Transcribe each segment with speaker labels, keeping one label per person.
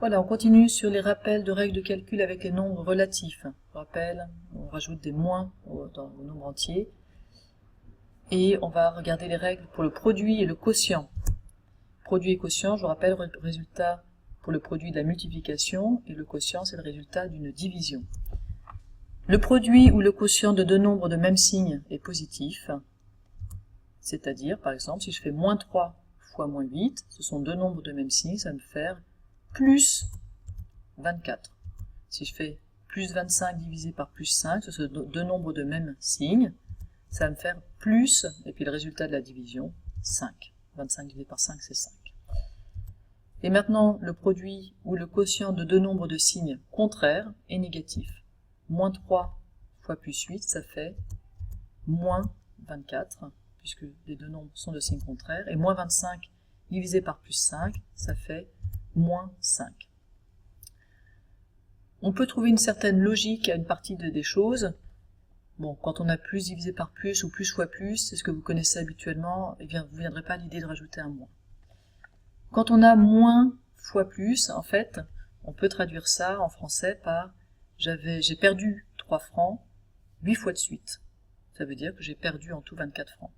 Speaker 1: Voilà, on continue sur les rappels de règles de calcul avec les nombres relatifs. Je rappelle, on rajoute des moins dans le nombre entier. Et on va regarder les règles pour le produit et le quotient. Produit et quotient, je vous rappelle, le résultat pour le produit de la multiplication, et le quotient, c'est le résultat d'une division. Le produit ou le quotient de deux nombres de même signe est positif, c'est-à-dire, par exemple, si je fais moins 3 fois moins 8, ce sont deux nombres de même signe, ça va me faire plus 24. Si je fais plus 25 divisé par plus 5, ce sont deux nombres de même signe, ça va me faire plus, et puis le résultat de la division, 5. 25 divisé par 5, c'est 5. Et maintenant, le produit ou le quotient de deux nombres de signes contraires est négatif. Moins 3 fois plus 8, ça fait moins 24, puisque les deux nombres sont de signes contraires, et moins 25 divisé par plus 5, ça fait moins 5. On peut trouver une certaine logique à une partie des choses. Bon, quand on a plus divisé par plus ou plus fois plus, c'est ce que vous connaissez habituellement, et bien vous ne viendrez pas à l'idée de rajouter un moins. Quand on a moins fois plus, en fait, on peut traduire ça en français par j'ai perdu 3 francs 8 fois de suite. Ça veut dire que j'ai perdu en tout 24 francs.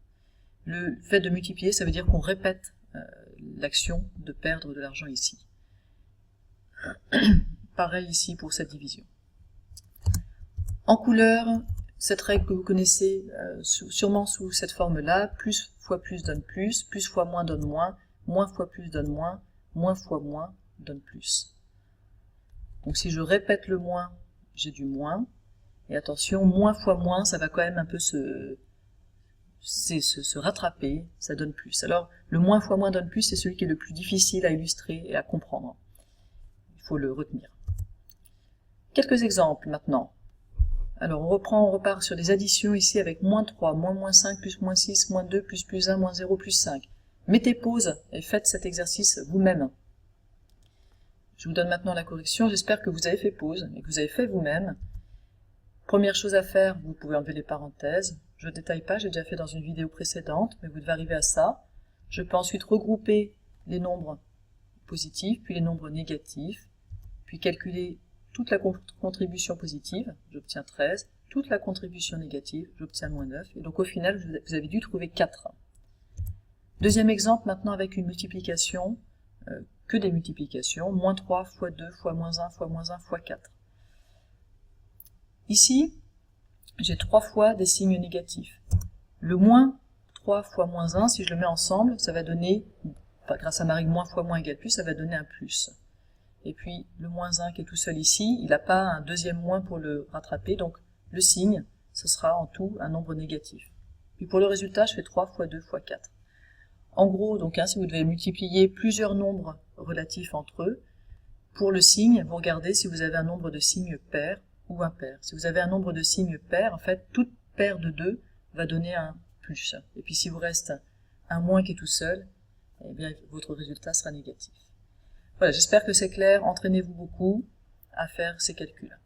Speaker 1: Le fait de multiplier, ça veut dire qu'on répète l'action de perdre de l'argent ici. Pareil ici pour cette division. En couleur, cette règle que vous connaissez sûrement sous cette forme-là, plus fois plus donne plus fois moins donne moins fois plus donne moins fois moins donne plus. Donc si je répète le moins, j'ai du moins, et attention, moins fois moins, ça va quand même un peu se rattraper, ça donne plus. Alors, le moins fois moins donne plus, c'est celui qui est le plus difficile à illustrer et à comprendre. Il faut le retenir. Quelques exemples maintenant. Alors, on repart sur les additions ici avec moins 3, moins 5, plus moins 6, moins 2, plus 1, moins 0, plus 5. Mettez pause et faites cet exercice vous-même. Je vous donne maintenant la correction, j'espère que vous avez fait pause et que vous avez fait vous-même. Première chose à faire, vous pouvez enlever les parenthèses. Je ne détaille pas, j'ai déjà fait dans une vidéo précédente, mais vous devez arriver à ça. Je peux ensuite regrouper les nombres positifs, puis les nombres négatifs, puis calculer toute la contribution positive, j'obtiens 13, toute la contribution négative, j'obtiens moins 9, et donc au final, vous avez dû trouver 4. Deuxième exemple, maintenant avec une multiplication, que des multiplications, moins 3 fois 2 fois moins 1 fois 4. Ici, j'ai 3 fois des signes négatifs. Le moins 3 fois moins 1, si je le mets ensemble, ça va donner, grâce à ma règle moins fois moins égale plus, ça va donner un plus. Et puis le moins 1 qui est tout seul ici, il n'a pas un deuxième moins pour le rattraper, donc le signe, ce sera en tout un nombre négatif. Puis pour le résultat, je fais 3 fois 2 fois 4. En gros, donc, si vous devez multiplier plusieurs nombres relatifs entre eux, pour le signe, vous regardez si vous avez un nombre de signes pairs ou impair. Si vous avez un nombre de signes pairs, en fait, toute paire de 2 va donner un plus. Et puis si vous reste un moins qui est tout seul, eh bien votre résultat sera négatif. Voilà, j'espère que c'est clair. Entraînez-vous beaucoup à faire ces calculs.